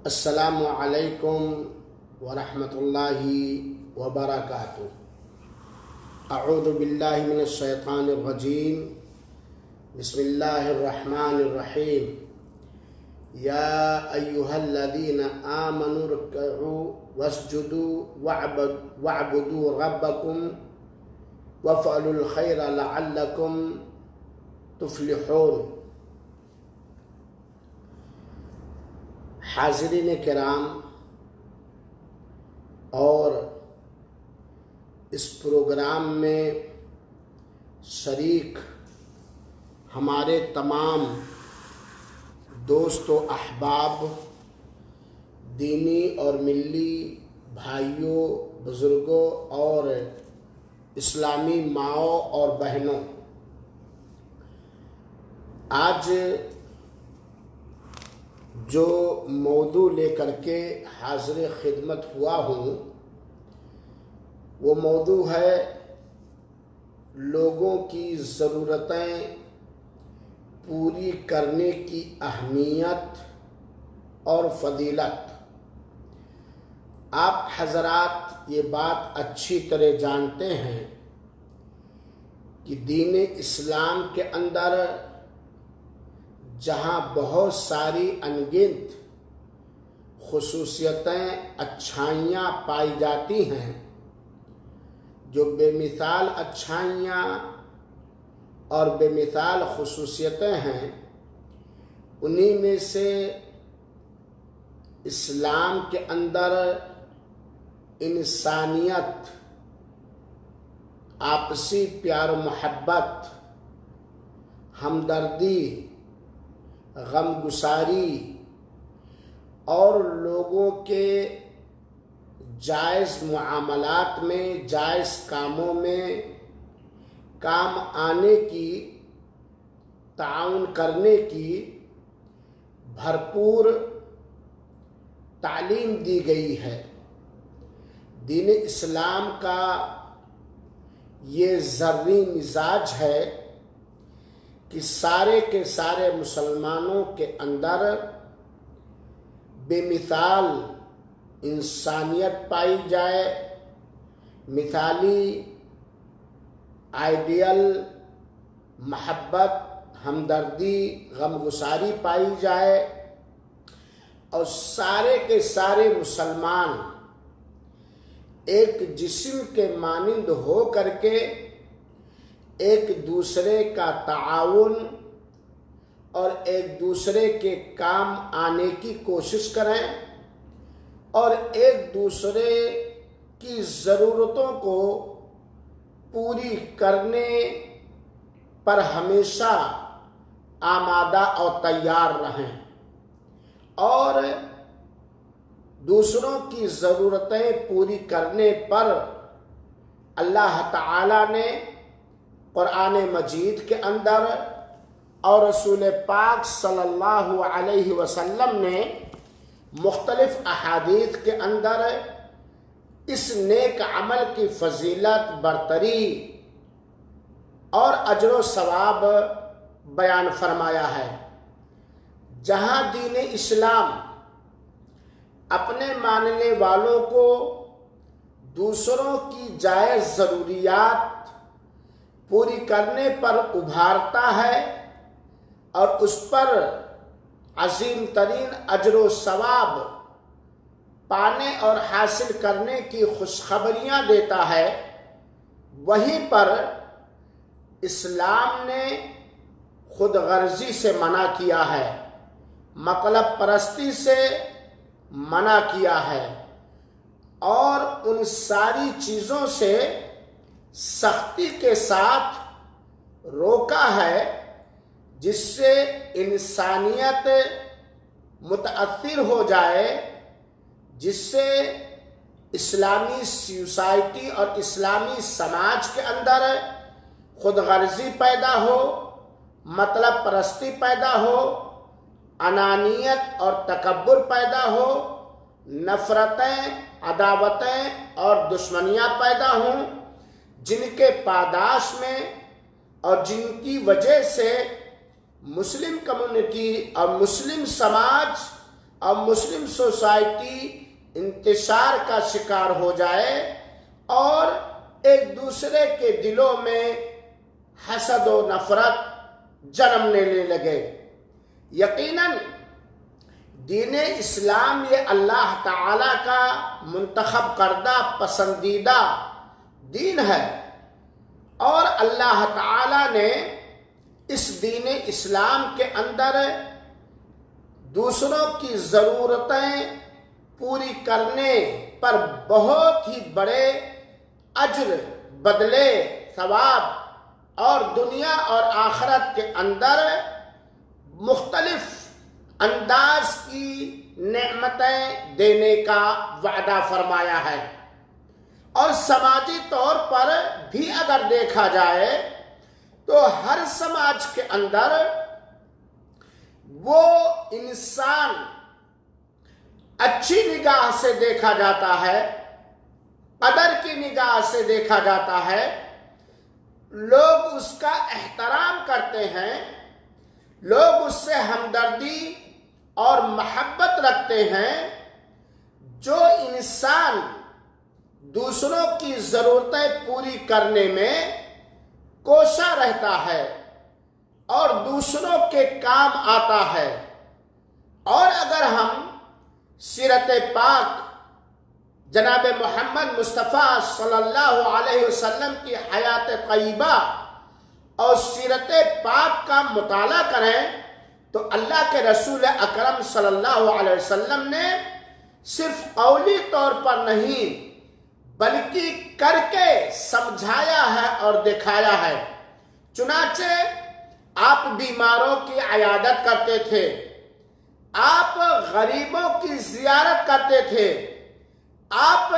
السلام علیکم ورحمۃ اللہ وبرکاتہ۔ اعوذ باللہ من الشیطان الرجیم، بسم اللہ الرحمن الرحیم۔ یا ایہا الذین آمنوا ارکعوا واسجدوا واعبدوا ربکم وافعلوا الخیر لعلکم تفلحون۔ حاضرین کرام اور اس پروگرام میں شریک ہمارے تمام دوست و احباب، دینی اور ملی بھائیوں، بزرگوں اور اسلامی ماؤں اور بہنوں، آج جو موضوع لے کر کے حاضر خدمت ہوا ہوں وہ موضوع ہے لوگوں کی ضرورتیں پوری کرنے کی اہمیت اور فضیلت۔ آپ حضرات یہ بات اچھی طرح جانتے ہیں کہ دین اسلام کے اندر جہاں بہت ساری انگنت خصوصیتیں، اچھائیاں پائی جاتی ہیں، جو بے مثال اچھائیاں اور بے مثال خصوصیتیں ہیں، انہی میں سے اسلام کے اندر انسانیت، آپسی پیار و محبت، ہمدردی، غم گساری اور لوگوں کے جائز معاملات میں، جائز کاموں میں کام آنے کی، تعاون کرنے کی بھرپور تعلیم دی گئی ہے۔ دین اسلام کا یہ ذرّی مزاج ہے کہ سارے کے سارے مسلمانوں کے اندر بے مثال انسانیت پائی جائے، مثالی آئیڈیل محبت، ہمدردی، غم گساری پائی جائے، اور سارے کے سارے مسلمان ایک جسم کے مانند ہو کر کے ایک دوسرے کا تعاون اور ایک دوسرے کے کام آنے کی کوشش کریں اور ایک دوسرے کی ضرورتوں کو پوری کرنے پر ہمیشہ آمادہ اور تیار رہیں، اور دوسروں کی ضرورتیں پوری کرنے پر اللہ تعالی نے قرآن مجید کے اندر اور رسول پاک صلی اللہ علیہ وسلم نے مختلف احادیث کے اندر اس نیک عمل کی فضیلت، برتری اور اجر و ثواب بیان فرمایا ہے۔ جہاں دین اسلام اپنے ماننے والوں کو دوسروں کی جائز ضروریات پوری کرنے پر ابھارتا ہے اور اس پر عظیم ترین اجر و ثواب پانے اور حاصل کرنے کی خوشخبریاں دیتا ہے، وہیں پر اسلام نے خود غرضی سے منع کیا ہے، مطلب پرستی سے منع کیا ہے، اور ان ساری چیزوں سے سختی کے ساتھ روکا ہے جس سے انسانیت متاثر ہو جائے، جس سے اسلامی سوسائٹی اور اسلامی سماج کے اندر خود غرضی پیدا ہو، مطلب پرستی پیدا ہو، انانیت اور تکبر پیدا ہو، نفرتیں، عداوتیں اور دشمنیاں پیدا ہوں، جن کے پاداش میں اور جن کی وجہ سے مسلم کمیونٹی اور مسلم سماج اور مسلم سوسائٹی انتشار کا شکار ہو جائے اور ایک دوسرے کے دلوں میں حسد و نفرت جنم لینے لگے۔ یقیناً دین اسلام یہ اللہ تعالی کا منتخب کردہ پسندیدہ دین ہے، اور اللہ تعالی نے اس دین اسلام کے اندر دوسروں کی ضرورتیں پوری کرنے پر بہت ہی بڑے اجر، بدلے، ثواب اور دنیا اور آخرت کے اندر مختلف انداز کی نعمتیں دینے کا وعدہ فرمایا ہے۔ اور سماجی طور پر بھی اگر دیکھا جائے تو ہر سماج کے اندر وہ انسان اچھی نگاہ سے دیکھا جاتا ہے، قدر کی نگاہ سے دیکھا جاتا ہے، لوگ اس کا احترام کرتے ہیں، لوگ اس سے ہمدردی اور محبت رکھتے ہیں۔ جو انسان دوسروں کی ضرورتیں پوری کرنے میں کوشاں رہتا ہے اور دوسروں کے کام آتا ہے، اور اگر ہم سیرت پاک جناب محمد مصطفیٰ صلی اللہ علیہ وسلم کی حیات طیبہ اور سیرت پاک کا مطالعہ کریں تو اللہ کے رسول اکرم صلی اللہ علیہ وسلم نے صرف قولی طور پر نہیں بلکہ کر کے سمجھایا ہے اور دکھایا ہے۔ چنانچہ آپ بیماروں کی عیادت کرتے تھے، آپ غریبوں کی زیارت کرتے تھے، آپ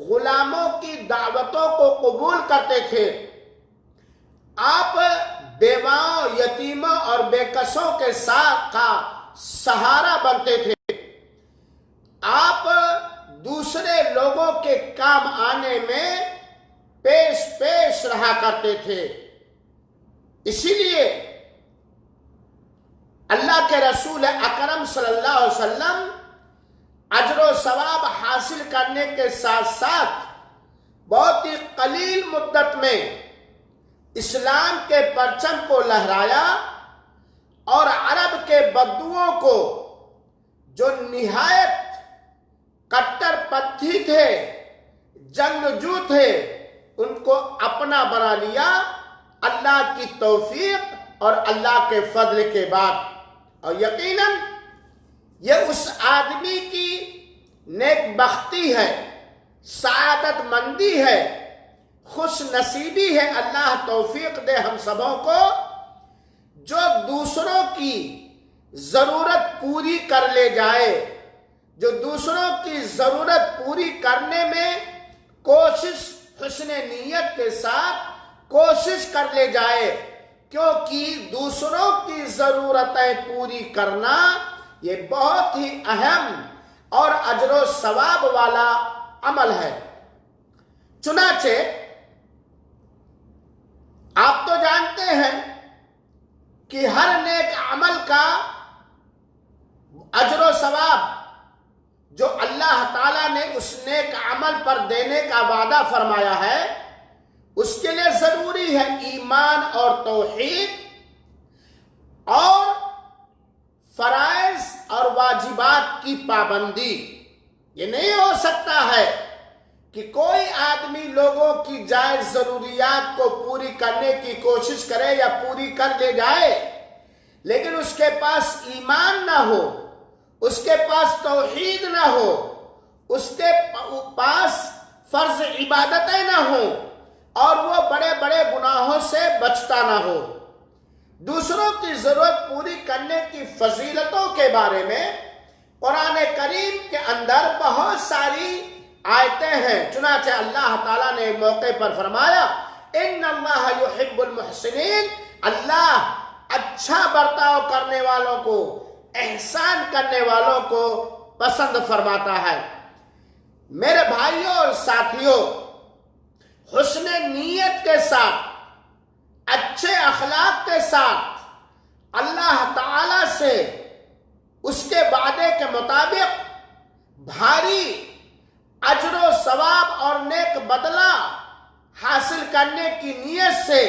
غلاموں کی دعوتوں کو قبول کرتے تھے، آپ بیواؤں، یتیموں اور بے کسوں کے ساتھ کا سہارا بنتے تھے، آپ دوسرے لوگوں کے کام آنے میں پیش رہا کرتے تھے۔ اسی لیے اللہ کے رسول اکرم صلی اللہ علیہ وسلم اجر و ثواب حاصل کرنے کے ساتھ ساتھ بہت ہی قلیل مدت میں اسلام کے پرچم کو لہرایا، اور عرب کے بدوؤں کو جو نہایت کٹر پنتھی تھے، جنگجو تھے، ان کو اپنا بنا لیا اللہ کی توفیق اور اللہ کے فضل کے بعد۔ اور یقیناً یہ اس آدمی کی نیک بختی ہے، سعادت مندی ہے، خوش نصیبی ہے، اللہ توفیق دے ہم سبوں کو، جو دوسروں کی ضرورت پوری کر لے جائے، جو دوسروں کی ضرورت پوری کرنے میں کوشش، حسن نیت کے ساتھ کوشش کر لے جائے، کیونکہ دوسروں کی ضرورتیں پوری کرنا یہ بہت ہی اہم اور اجر و ثواب والا عمل ہے۔ چنانچہ آپ تو جانتے ہیں کہ ہر نیک عمل کا اجر و ثواب جو اللہ تعالیٰ نے اس نیک عمل پر دینے کا وعدہ فرمایا ہے، اس کے لیے ضروری ہے ایمان اور توحید اور فرائض اور واجبات کی پابندی۔ یہ نہیں ہو سکتا ہے کہ کوئی آدمی لوگوں کی جائز ضروریات کو پوری کرنے کی کوشش کرے یا پوری کر لے جائے، لیکن اس کے پاس ایمان نہ ہو، اس کے پاس توحید نہ ہو، اس کے پاس فرض عبادتیں نہ ہوں، اور وہ بڑے بڑے گناہوں سے بچتا نہ ہو۔ دوسروں کی ضرورت پوری کرنے کی فضیلتوں کے بارے میں قرآن کریم کے اندر بہت ساری آیتیں ہیں۔ چنانچہ اللہ تعالیٰ نے موقع پر فرمایا ان اللہ یحب المحسنین، اللہ اچھا برتاؤ کرنے والوں کو، احسان کرنے والوں کو پسند فرماتا ہے۔ میرے بھائیوں اور ساتھیوں، حسن نیت کے ساتھ، اچھے اخلاق کے ساتھ اللہ تعالی سے اس کے وعدے کے مطابق بھاری اجر و ثواب اور نیک بدلہ حاصل کرنے کی نیت سے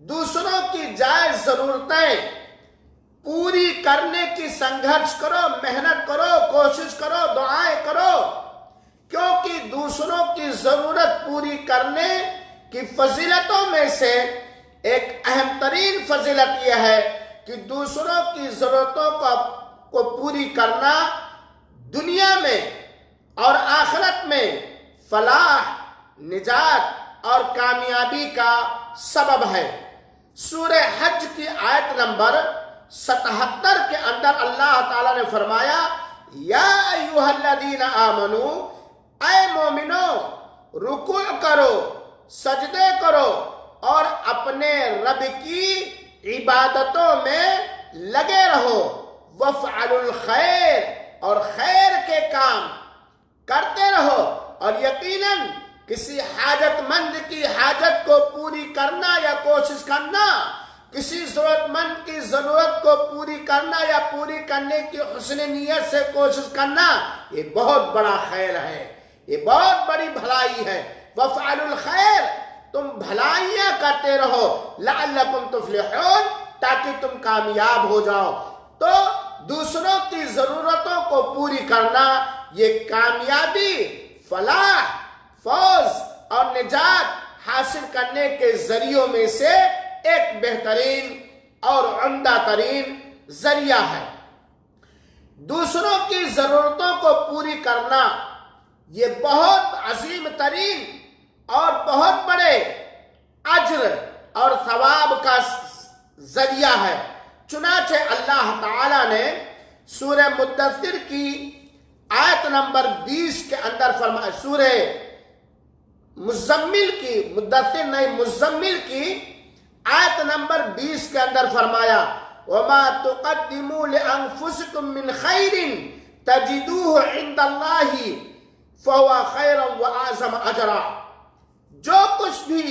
دوسروں کی جائز ضرورتیں پوری کرنے کی سنگھرش کرو، محنت کرو، کوشش کرو، دعائیں کرو، کیونکہ دوسروں کی ضرورت پوری کرنے کی فضیلتوں میں سے ایک اہم ترین فضیلت یہ ہے کہ دوسروں کی ضرورتوں کو پوری کرنا دنیا میں اور آخرت میں فلاح، نجات اور کامیابی کا سبب ہے۔ سورہ حج کی آیت نمبر 77 کے اندر اللہ تعالیٰ نے فرمایا، یا ایھا الذین آمنو، اے مومنو، رکوع کرو، سجدے کرو اور اپنے رب کی عبادتوں میں لگے رہو، وافعلوا الخیر، اور خیر کے کام کرتے رہو، اور یقیناً کسی حاجت مند کی حاجت کو پوری کرنا یا کوشش کرنا، کسی ضرورت مند کی ضرورت کو پوری کرنا یا پوری کرنے کی حسن نیت سے کوشش کرنا، یہ بہت بڑا خیر ہے، یہ بہت بڑی بھلائی ہے۔ وَافْعَلُوا الْخَيْرَ، تم بھلائیاں کرتے رہو، لَعَلَّكُمْ تُفْلِحُونَ، تاکہ تم کامیاب ہو جاؤ۔ تو دوسروں کی ضرورتوں کو پوری کرنا یہ کامیابی، فلاح، فوز اور نجات حاصل کرنے کے ذریعوں میں سے ایک بہترین اور عمدہ ترین ذریعہ ہے۔ دوسروں کی ضرورتوں کو پوری کرنا یہ بہت عظیم ترین اور بہت بڑے اجر اور ثواب کا ذریعہ ہے۔ چنانچہ اللہ تعالیٰ نے سورہ مدثر کی آیت نمبر 20 کے اندر فرمایا، سورہ مزمل کی آیت نمبر 20 کے اندر فرمایا، وَمَا تُقَدِّمُوا لِأَنفُسِكُم مِّنْ خَيْرٍ تَجِدُوهُ عِندَ اللَّهِ فَهُوَ خَيْرًا وَأَعْظَمَ أَجْرًا، جو کچھ بھی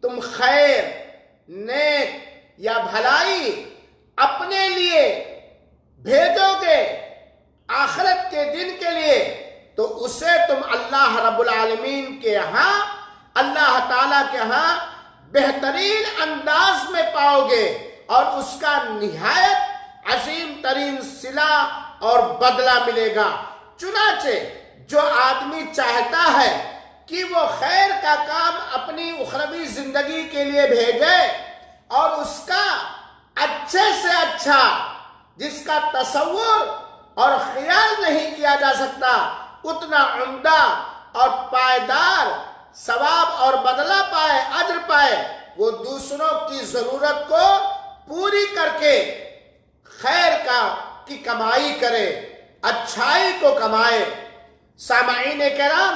تم خیر، نیک یا بھلائی اپنے لیے بھیجو گے آخرت کے دن کے لیے، تو اسے تم اللہ رب العالمین کے ہاں، اللہ تعالیٰ کے ہاں بہترین انداز میں پاؤ گے، اور اس کا نہایت عظیم ترین صلہ اور بدلہ ملے گا۔ چنانچہ جو آدمی چاہتا ہے کہ وہ خیر کا کام اپنی اخروی زندگی کے لیے بھیجے، اور اس کا اچھے سے اچھا، جس کا تصور اور خیال نہیں کیا جا سکتا، اتنا عمدہ اور پائیدار ثواب اور بدلہ پائے، اجر پائے، وہ دوسروں کی ضرورت کو پوری کر کے خیر کی کمائی کرے، اچھائی کو کمائے۔ سامعین کرام،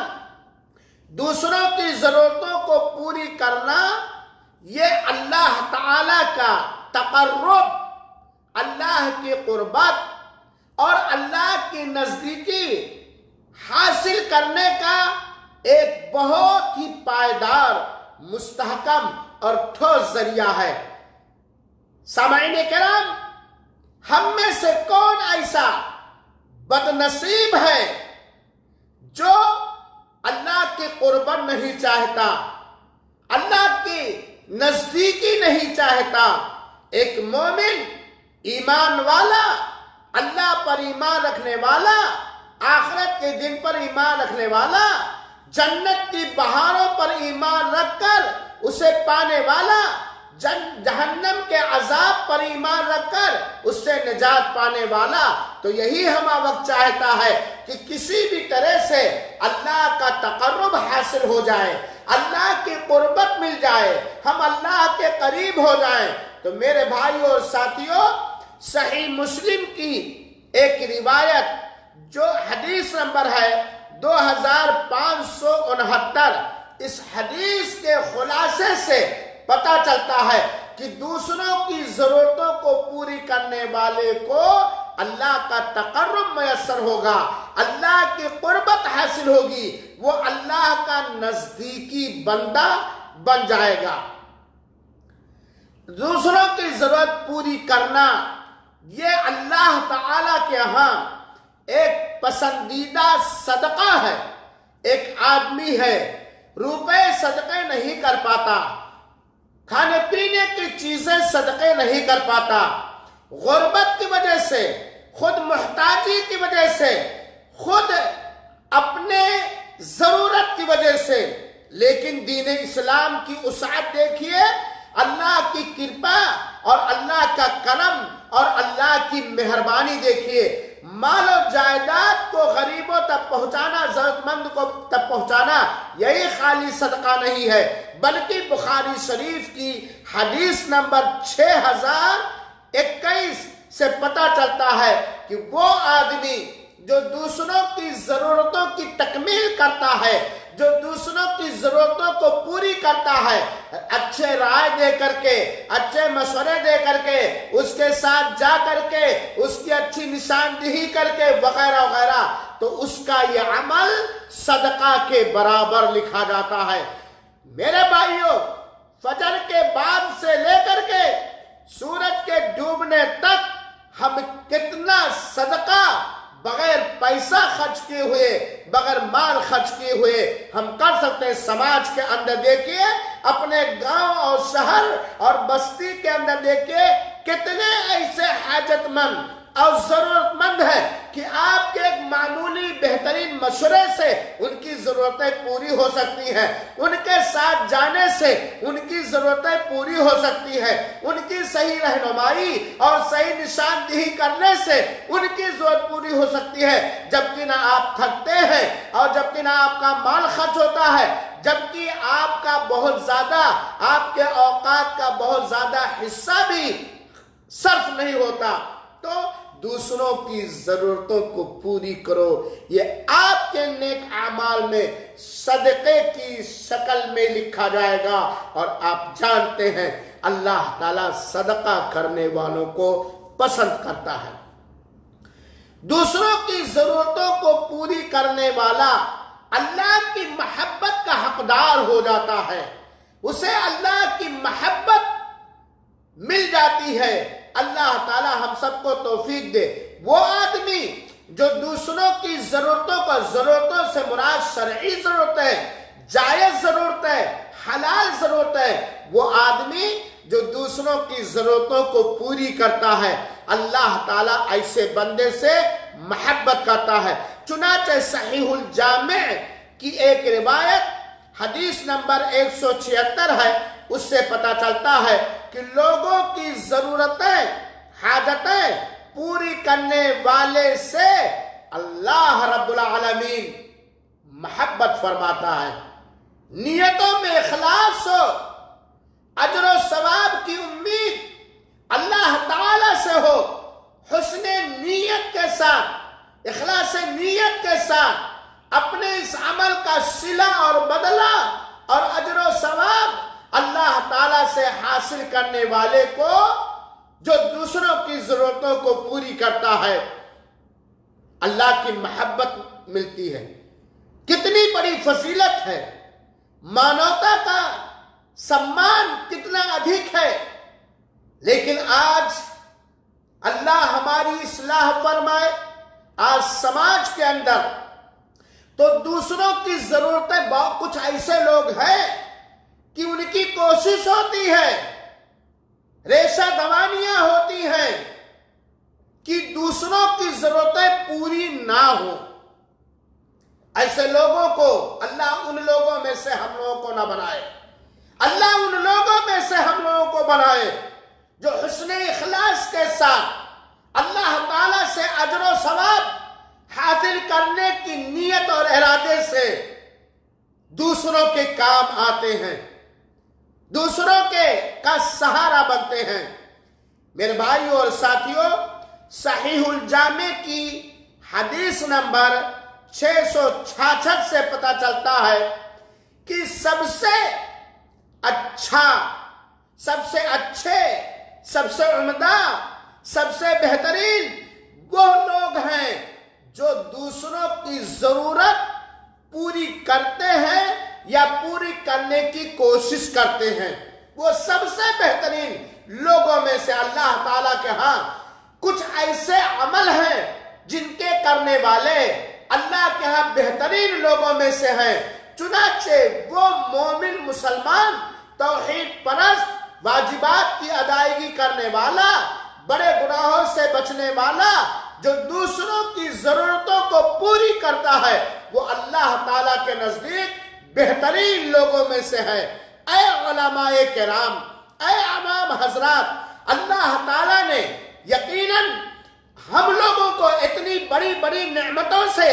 دوسروں کی ضرورتوں کو پوری کرنا یہ اللہ تعالی کا تقرب، اللہ کی قربت اور اللہ کی نزدیکی حاصل کرنے کا ایک بہت ہی پائیدار، مستحکم اور ٹھوس ذریعہ ہے۔ سامعین کرام، ہم میں سے کون ایسا بدنصیب ہے جو اللہ کی قربت نہیں چاہتا، اللہ کی نزدیکی نہیں چاہتا؟ ایک مومن، ایمان والا، اللہ پر ایمان رکھنے والا، آخرت کے دن پر ایمان رکھنے والا، جنت کی بہاروں پر ایمان رکھ کر اسے پانے والا، جہنم کے عذاب پر ایمان رکھ کر اس سے نجات پانے والا، تو یہی ہمہ وقت چاہتا ہے کہ کسی بھی طرح سے اللہ کا تقرب حاصل ہو جائے، اللہ کی قربت مل جائے، ہم اللہ کے قریب ہو جائیں۔ تو میرے بھائیوں اور ساتھیوں، صحیح مسلم کی ایک روایت جو حدیث نمبر ہے 2569، اس حدیث کے خلاصے سے پتہ چلتا ہے کہ دوسروں کی ضرورتوں کو پوری کرنے والے کو اللہ کا تقرب میسر ہوگا، اللہ کی قربت حاصل ہوگی، وہ اللہ کا نزدیکی بندہ بن جائے گا۔ دوسروں کی ضرورت پوری کرنا یہ اللہ تعالیٰ کے ہاں ایک پسندیدہ صدقہ ہے. ایک آدمی ہے روپے صدقے نہیں کر پاتا, کھانے پینے کی چیزیں صدقے نہیں کر پاتا, غربت کی وجہ سے, خود محتاجی کی وجہ سے, خود اپنے ضرورت کی وجہ سے. لیکن دین اسلام کی وسعت دیکھیے, اللہ کی کرپا اور اللہ کا کرم اور اللہ کی مہربانی دیکھیے. مال و جائیداد کو غریبوں تک پہنچانا, ضرورت مند کو تک پہنچانا, یہی خالی صدقہ نہیں ہے, بلکہ بخاری شریف کی حدیث نمبر 6021 سے پتہ چلتا ہے کہ وہ آدمی جو دوسروں کی ضرورتوں کی تکمیل کرتا ہے, جو دوسروں کی ضرورتوں کو پوری کرتا ہے, اچھے رائے دے کر کے, اچھے مشورے دے کر کے, اس کے ساتھ جا کر کے, اس کی اچھی نشاندہی کر کے وغیرہ وغیرہ, تو اس کا یہ عمل صدقہ کے برابر لکھا جاتا ہے. میرے بھائیوں, فجر کے بعد سے لے کر کے سورج کے ڈوبنے تک ہم کتنا صدقہ بغیر پیسہ خرچ کیے ہوئے, بغیر مال خرچ کیے ہوئے ہم کر سکتے ہیں. سماج کے اندر دیکھیے, اپنے گاؤں اور شہر اور بستی کے اندر دیکھیے, کتنے ایسے حاجت مند اور ضرورت مند ہے کہ آپ کے ایک معمولی بہترین مشورے سے ان کی ضرورتیں پوری ہو سکتی ہیں, ان کے ساتھ جانے سے ان کی ضرورتیں پوری ہو سکتی ہیں, ان کی صحیح رہنمائی اور صحیح نشاندہی کرنے سے ان کی ضرورت پوری ہو سکتی ہے. جبکہ نہ آپ تھکتے ہیں اور جبکہ نہ آپ کا مال خرچ ہوتا ہے, جبکہ آپ کا بہت زیادہ, آپ کے اوقات کا بہت زیادہ حصہ بھی صرف نہیں ہوتا. تو دوسروں کی ضرورتوں کو پوری کرو, یہ آپ کے نیک اعمال میں صدقے کی شکل میں لکھا جائے گا. اور آپ جانتے ہیں اللہ تعالیٰ صدقہ کرنے والوں کو پسند کرتا ہے. دوسروں کی ضرورتوں کو پوری کرنے والا اللہ کی محبت کا حقدار ہو جاتا ہے, اسے اللہ کی محبت مل جاتی ہے. اللہ تعالی ہم سب کو توفیق دے. وہ آدمی جو دوسروں کی ضرورتوں کا, ضرورتوں سے مراد شرعی ضرورت ہے, جائز ضرورت ہے, حلال ضرورت ہے, وہ آدمی جو دوسروں کی ضرورتوں کو پوری کرتا ہے, اللہ تعالیٰ ایسے بندے سے محبت کرتا ہے. چنانچہ صحیح الجامع کی ایک روایت حدیث نمبر 176 ہے, اس سے پتہ چلتا ہے کہ لوگوں کی ضرورتیں, حاجتیں پوری کرنے والے سے اللہ رب العالمین محبت فرماتا ہے. نیتوں میں اخلاص ہو, اجر و ثواب کی امید اللہ تعالی سے ہو, حسن نیت کے ساتھ, اخلاص نیت کے ساتھ اپنے اس عمل کا صلہ اور بدلہ اور اجر و ثواب اللہ تعالیٰ سے حاصل کرنے والے کو, جو دوسروں کی ضرورتوں کو پوری کرتا ہے, اللہ کی محبت ملتی ہے. کتنی بڑی فضیلت ہے, مانوتا کا سمان کتنا ادھک ہے. لیکن آج اللہ ہماری اصلاح فرمائے, آج سماج کے اندر تو دوسروں کی ضرورتیں, کچھ ایسے لوگ ہیں کہ ان کی کوشش ہوتی ہے, ریشہ دوانیاں ہوتی ہیں کہ دوسروں کی ضرورتیں پوری نہ ہوں. ایسے لوگوں کو اللہ ان لوگوں میں سے ہم لوگوں کو نہ بنائے. اللہ ان لوگوں میں سے ہم لوگوں کو بنائے جو حسن اخلاص کے ساتھ اللہ تعالیٰ سے اجر و ثواب حاصل کرنے کی نیت اور ارادے سے دوسروں کے کام آتے ہیں, دوسروں کے کا سہارا بنتے ہیں. میرے بھائیوں اور ساتھیوں, صحیح الجامع کی حدیث نمبر 666 سے پتہ چلتا ہے کہ سب سے اچھا, سب سے اچھے, سب سے عمدہ, سب سے بہترین وہ لوگ ہیں جو دوسروں کی ضرورت پوری کرتے ہیں یا پوری کرنے کی کوشش کرتے ہیں. وہ سب سے بہترین لوگوں میں سے اللہ تعالیٰ کے ہاں کچھ ایسے عمل ہیں جن کے کرنے والے اللہ کے ہاں بہترین لوگوں میں سے ہیں۔ چنانچہ وہ مومن مسلمان، توحید پرست، واجبات کی ادائیگی کرنے والا، بڑے گناہوں سے بچنے والا، جو دوسروں کی ضرورتوں کو پوری کرتا ہے، وہ اللہ تعالیٰ کے نزدیک بہترین لوگوں میں سے ہے۔ اے علماء کرام، اے امام حضرات، اللہ تعالیٰ نے یقیناً ہم لوگوں کو اتنی بڑی بڑی نعمتوں سے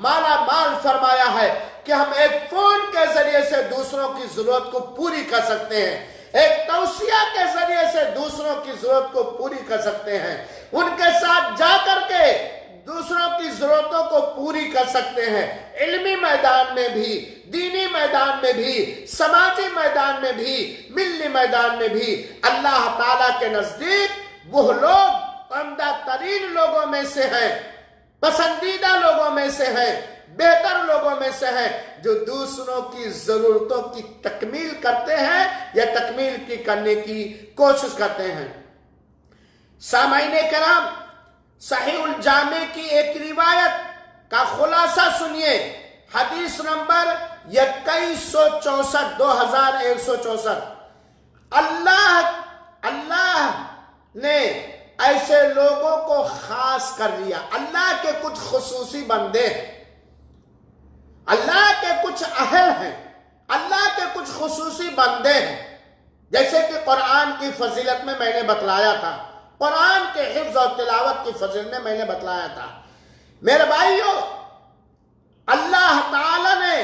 مالا مال فرمایا ہے کہ ہم ایک فون کے ذریعے سے دوسروں کی ضرورت کو پوری کر سکتے ہیں، ایک توصیہ کے ذریعے سے دوسروں کی ضرورت کو پوری کر سکتے ہیں، ان کے ساتھ جا کر کے دوسروں کی ضرورتوں کو پوری کر سکتے ہیں۔ علمی میدان میں بھی، دینی میدان میں بھی، سماجی میدان میں بھی، ملی میدان میں بھی اللہ تعالیٰ کے نزدیک وہ لوگ عمدہ ترین لوگوں میں سے ہیں، پسندیدہ لوگوں میں سے ہیں، بہتر لوگوں میں سے ہیں، جو دوسروں کی ضرورتوں کی تکمیل کرتے ہیں یا تکمیل کی کرنے کی کوشش کرتے ہیں۔ سامعین کرام، صحیح الجامع کی ایک روایت کا خلاصہ سنیے، حدیث نمبر 2164، 2164۔ اللہ نے ایسے لوگوں کو خاص کر لیا۔ اللہ کے کچھ خصوصی بندے ہیں، اللہ کے کچھ اہل ہیں، اللہ کے کچھ خصوصی بندے ہیں، جیسے کہ قرآن کی فضیلت میں نے بتلایا تھا، قرآن کے حفظ اور تلاوت کی فضیلت میں نے بتلایا تھا۔ میرے بھائیوں، اللہ تعالی نے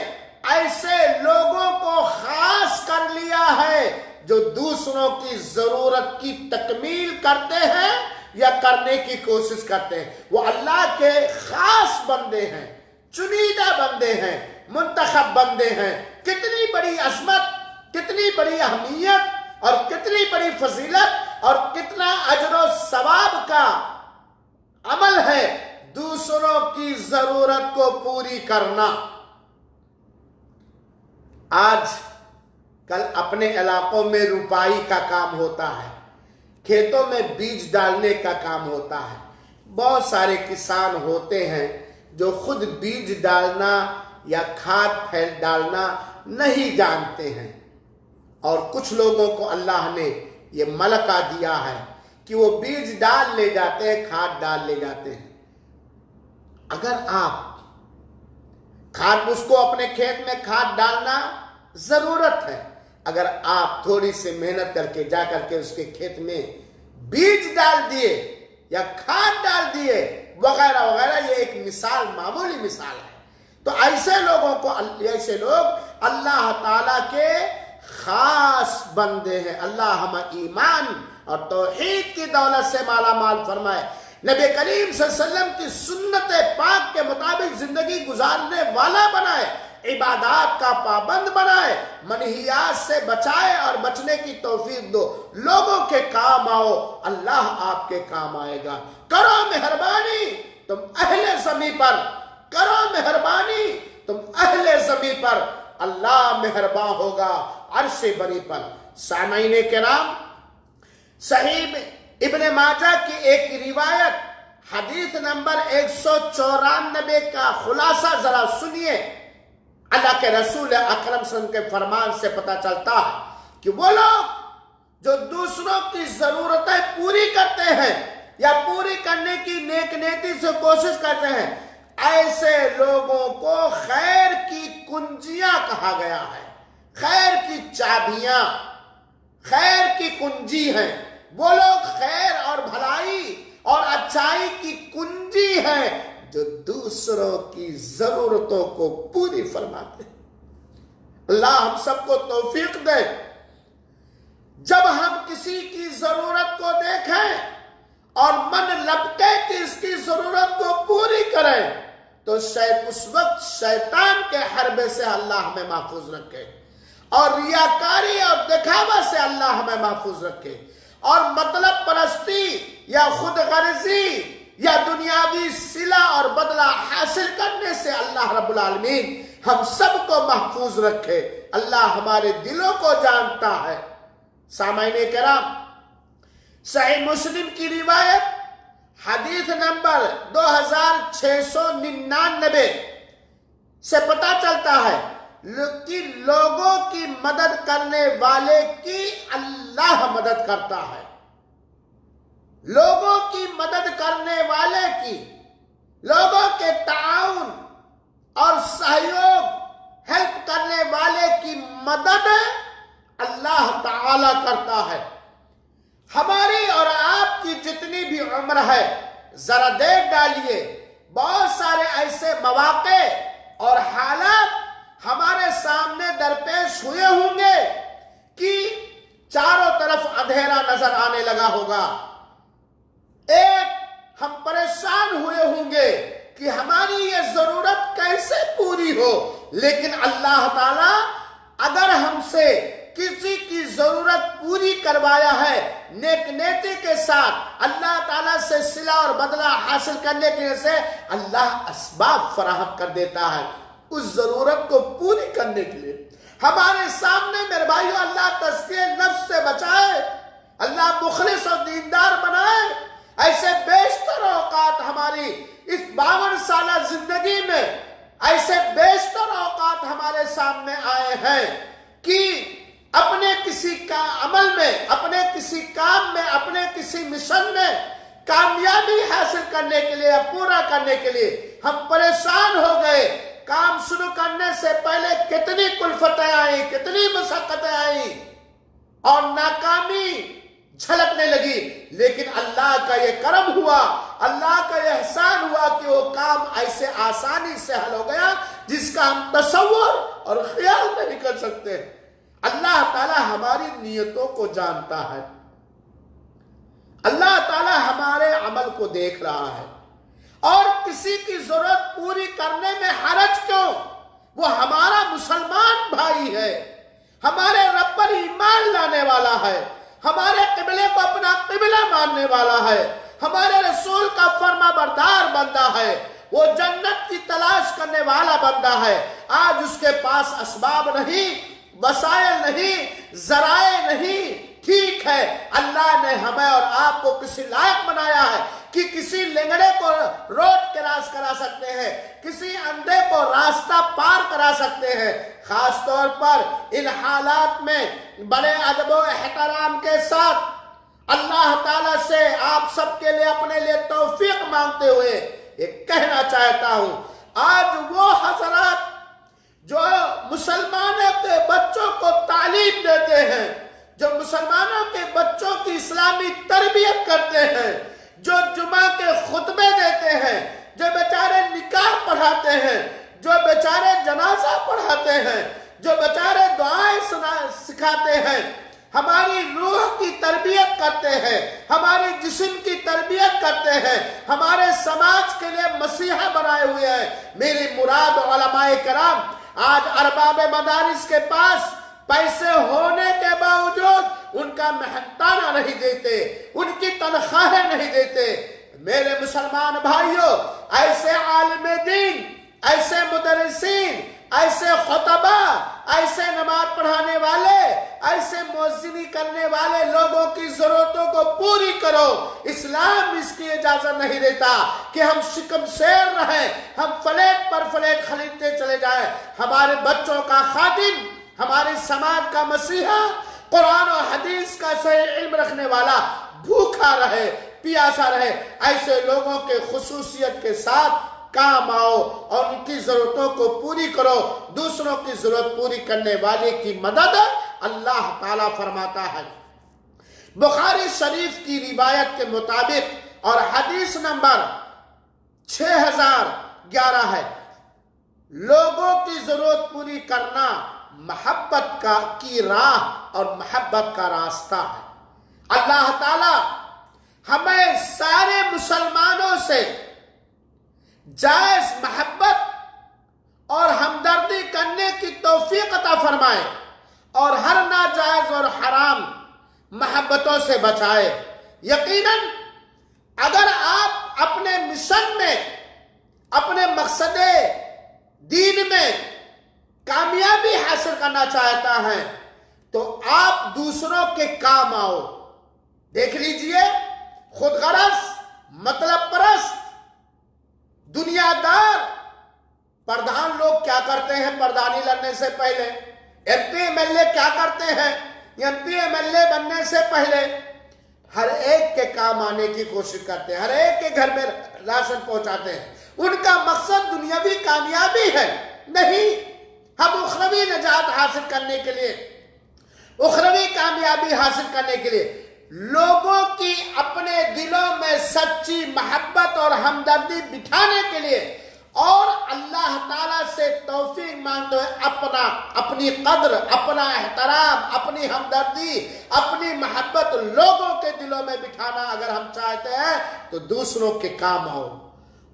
ایسے لوگوں کو خاص کر لیا ہے جو دوسروں کی ضرورت کی تکمیل کرتے ہیں یا کرنے کی کوشش کرتے ہیں۔ وہ اللہ کے خاص بندے ہیں، چنیدہ بندے ہیں، منتخب بندے ہیں۔ کتنی بڑی عظمت، کتنی بڑی اہمیت اور کتنی بڑی فضیلت اور کتنا اجر و ثواب کا عمل ہے دوسروں کی ضرورت کو پوری کرنا۔ آج کل اپنے علاقوں میں روپائی کا کام ہوتا ہے، کھیتوں میں بیج ڈالنے کا کام ہوتا ہے۔ بہت سارے کسان ہوتے ہیں جو خود بیج ڈالنا یا کھاد پھیل ڈالنا نہیں جانتے ہیں، اور کچھ لوگوں کو اللہ نے یہ ملکہ دیا ہے کہ وہ بیج ڈال لے جاتے ہیں، کھاد ڈال لے جاتے ہیں۔ اگر آپ کھاد، اس کو اپنے کھیت میں کھاد ڈالنا ضرورت ہے، اگر آپ تھوڑی سی محنت کر کے جا کر کے اس کے کھیت میں بیج ڈال دیے یا کھاد ڈال دیے وغیرہ وغیرہ، یہ ایک مثال، معمولی مثال ہے۔ تو ایسے لوگوں کو، ایسے لوگ اللہ تعالیٰ کے خاص بندے ہیں۔ اللہ ہمیں ایمان اور توحید کی دولت سے مالا مال فرمائے، نبی کریم صلی اللہ علیہ وسلم کی سنت پاک کے مطابق زندگی گزارنے والا بنائے، عبادات کا پابند بنائے، منہیات سے بچائے اور بچنے کی توفیق دو۔ لوگوں کے کام آؤ، اللہ آپ کے کام آئے گا۔ کرو مہربانی تم اہل زمین پر، کرو مہربانی تم اہل زمین پر، اللہ مہربان ہوگا عرش بری پر۔ سامعین کرام، صحیح ابن ماجہ کی ایک روایت، حدیث نمبر 194 کا خلاصہ ذرا سنیے۔ اللہ کے رسول اکرم صلی اللہ علیہ وسلم کے فرمان سے پتہ چلتا ہے کہ وہ لوگ جو دوسروں کی ضرورتیں پوری کرتے ہیں یا پوری کرنے کی نیک نیتی سے کوشش کرتے ہیں، ایسے لوگوں کو خیر کی کنجیاں کہا گیا ہے۔ خیر کی چابیاں، خیر کی کنجی ہیں۔ وہ لوگ خیر اور بھلائی اور اچھائی کی کنجی ہیں جو دوسروں کی ضرورتوں کو پوری فرماتے ہیں۔ اللہ ہم سب کو توفیق دے، جب ہم کسی کی ضرورت کو دیکھیں اور من لپٹے کہ اس کی ضرورت کو پوری کریں، تو اس وقت شیطان کے حربے سے اللہ ہمیں محفوظ رکھے، اور ریاکاری اور دکھاوا سے اللہ ہمیں محفوظ رکھے، اور مطلب پرستی یا خود غرضی یا دنیاوی صلہ اور بدلہ حاصل کرنے سے اللہ رب العالمین ہم سب کو محفوظ رکھے۔ اللہ ہمارے دلوں کو جانتا ہے۔ سامعین کرام، صحیح مسلم کی روایت، حدیث نمبر 2699 سے پتہ چلتا ہے کہ لوگوں کی مدد کرنے والے کی اللہ مدد کرتا ہے. لوگوں کی مدد کرنے والے کی، لوگوں کے تعاون اور سہیوگ، ہیلپ کرنے والے کی مدد اللہ تعالی کرتا ہے. ہماری اور آپ کی جتنی بھی عمر ہے، ذرا دیکھ ڈالیے، بہت سارے ایسے مواقع اور حالات ہمارے سامنے درپیش ہوئے ہوں گے کہ چاروں طرف اندھیرا نظر آنے لگا ہوگا. ہم پریشان ہوئے ہوں گے کہ ہماری یہ ضرورت کیسے پوری ہو. لیکن اللہ تعالیٰ اگر ہم سے کسی کی ضرورت پوری کروایا ہے، نیک نیتی کے ساتھ اللہ تعالیٰ سے صلہ اور بدلہ حاصل کرنے کے لیے اللہ اسباب فراہم کر دیتا ہے اس ضرورت کو پوری کرنے کے لیے. ہمارے سامنے میرے بھائیو اللہ تزکیہ نفس سے بچائے، اللہ مخلص اور دیندار بنائے. ایسے بیشتر اوقات ہماری اس 52 سالہ زندگی میں ایسے بیشتر اوقات ہمارے سامنے آئے ہیں کہ اپنے کسی کا عمل میں، اپنے کسی کام میں، اپنے کسی مشن میں کامیابی حاصل کرنے کے لیے، پورا کرنے کے لیے ہم پریشان ہو گئے. کام شروع کرنے سے پہلے کتنی کلفتیں آئیں، کتنی مشقتیں آئیں اور ناکامی جھلکنے لگی. لیکن اللہ کا یہ کرم ہوا، اللہ کا یہ احسان ہوا کہ وہ کام ایسے آسانی سے حل ہو گیا جس کا ہم تصور اور خیال نہیں کر سکتے. اللہ تعالی ہماری نیتوں کو جانتا ہے. اللہ تعالی ہمارے عمل کو دیکھ رہا ہے. اور کسی کی ضرورت پوری کرنے میں حرج کیوں؟ وہ ہمارا مسلمان بھائی ہے، ہمارے رب پر ایمان لانے والا ہے، ہمارے قبلے کو اپنا قبلہ ماننے والا ہے، ہمارے رسول کا فرما بردار بندہ ہے، وہ جنت کی تلاش کرنے والا بندہ ہے. آج اس کے پاس اسباب نہیں، وسائل نہیں، ذرائع نہیں. ٹھیک ہے، اللہ نے ہمیں اور آپ کو کسی لائق بنایا ہے کہ کسی لنگڑے کو روڈ کراس کرا سکتے ہیں، کسی اندھے کو راستہ پار کرا سکتے ہیں. خاص طور پر ان حالات میں بڑے ادب و احترام کے ساتھ اللہ تعالیٰ سے آپ سب کے لیے اپنے لیے توفیق مانگتے ہوئے یہ کہنا چاہتا ہوں، آج وہ حضرات جو مسلمانوں کے بچوں کو تعلیم دیتے ہیں، جو مسلمانوں کے بچوں کی اسلامی تربیت کرتے ہیں، جو جمعہ کے خطبے دیتے ہیں، جو بیچارے نکاح پڑھاتے ہیں، جو بیچارے جنازہ پڑھاتے ہیں، جو بیچارے دعائیں سکھاتے ہیں، ہماری روح کی تربیت کرتے ہیں، ہماری جسم کی تربیت کرتے ہیں، ہمارے سماج کے لیے مسیحا بنائے ہوئے ہیں. میری مراد علماء کرام آج ارباب مدارس کے پاس پیسے ہونے کے باوجود ان کا محنتانہ نہیں دیتے، ان کی تنخواہیں نہیں دیتے. میرے مسلمان بھائیوں، ایسے عالم دین، ایسے مدرسین، ایسے خطبہ، ایسے نماز پڑھانے والے، ایسے مؤذنی کرنے والے لوگوں کی ضرورتوں کو پوری کرو. اسلام اس کی اجازت نہیں دیتا کہ ہم شکم سیر رہیں، ہم فلیٹ پر فلیٹ خریدتے چلے جائیں. ہمارے بچوں کا خادم، ہمارے سماج کا مسیحا، قرآن و حدیث کا صحیح علم رکھنے والا بھوکا رہے، پیاسا رہے. ایسے لوگوں کے خصوصیت کے ساتھ کام آؤ اور ان کی ضرورتوں کو پوری کرو. دوسروں کی ضرورت پوری کرنے والے کی مدد اللہ تعالیٰ فرماتا ہے. بخاری شریف کی روایت کے مطابق اور حدیث نمبر 6011 ہے، لوگوں کی ضرورت پوری کرنا محبت کی راہ اور محبت کا راستہ ہے. اللہ تعالیٰ ہمیں سارے مسلمانوں سے جائز محبت اور ہمدردی کرنے کی توفیق عطا فرمائے اور ہر ناجائز اور حرام محبتوں سے بچائے. یقیناً اگر آپ اپنے مشن میں، اپنے مقصد دین میں کامیابی حاصل کرنا چاہتا ہے تو آپ دوسروں کے کام آؤ. دیکھ لیجئے، خود غرض، مطلب پرست دنیا دار پردھان لوگ کیا کرتے ہیں پردھانی لڑنے سے پہلے؟ M P M L A کیا کرتے ہیں M P M L A بننے سے پہلے؟ ہر ایک کے کام آنے کی کوشش کرتے ہیں، ہر ایک کے گھر میں راشن پہنچاتے ہیں۔ ان کا مقصد دنیاوی کامیابی ہے نہیں، ہم اخروی نجات حاصل کرنے کے لیے، اخروی کامیابی حاصل کرنے کے لیے لوگوں کی اپنے دلوں میں سچی محبت اور ہمدردی بٹھانے کے لیے اور اللہ تعالیٰ سے توفیق مانگتے ہوئے اپنی قدر، اپنا احترام، اپنی ہمدردی، اپنی محبت لوگوں کے دلوں میں بٹھانا اگر ہم چاہتے ہیں تو دوسروں کے کام آؤ،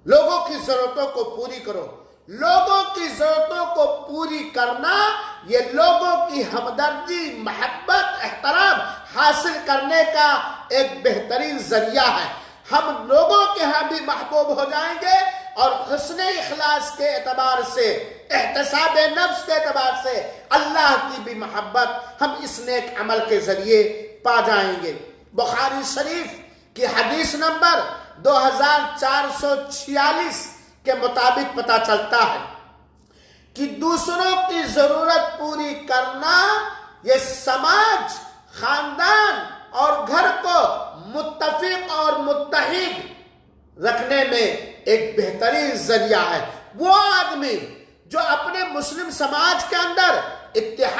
لوگوں کی ضرورتوں کو پوری کرو۔ لوگوں کی ضرورتوں کو پوری کرنا یہ لوگوں کی ہمدردی، محبت، احترام حاصل کرنے کا ایک بہترین ذریعہ ہے۔ ہم لوگوں کے ہاں بھی محبوب ہو جائیں گے اور حسن اخلاص کے اعتبار سے، احتساب نفس کے اعتبار سے اللہ کی بھی محبت ہم اس نیک عمل کے ذریعے پا جائیں گے۔ بخاری شریف کی حدیث نمبر 2446 کے مطابق پتہ چلتا ہے کہ دوسروں کی ضرورت پوری کرنا یہ سماج، خاندان اور گھر کو متفق اور متحد رکھنے میں ایک بہترین ذریعہ ہے۔ وہ آدمی جو اپنے مسلم سماج کے اندر اتحاد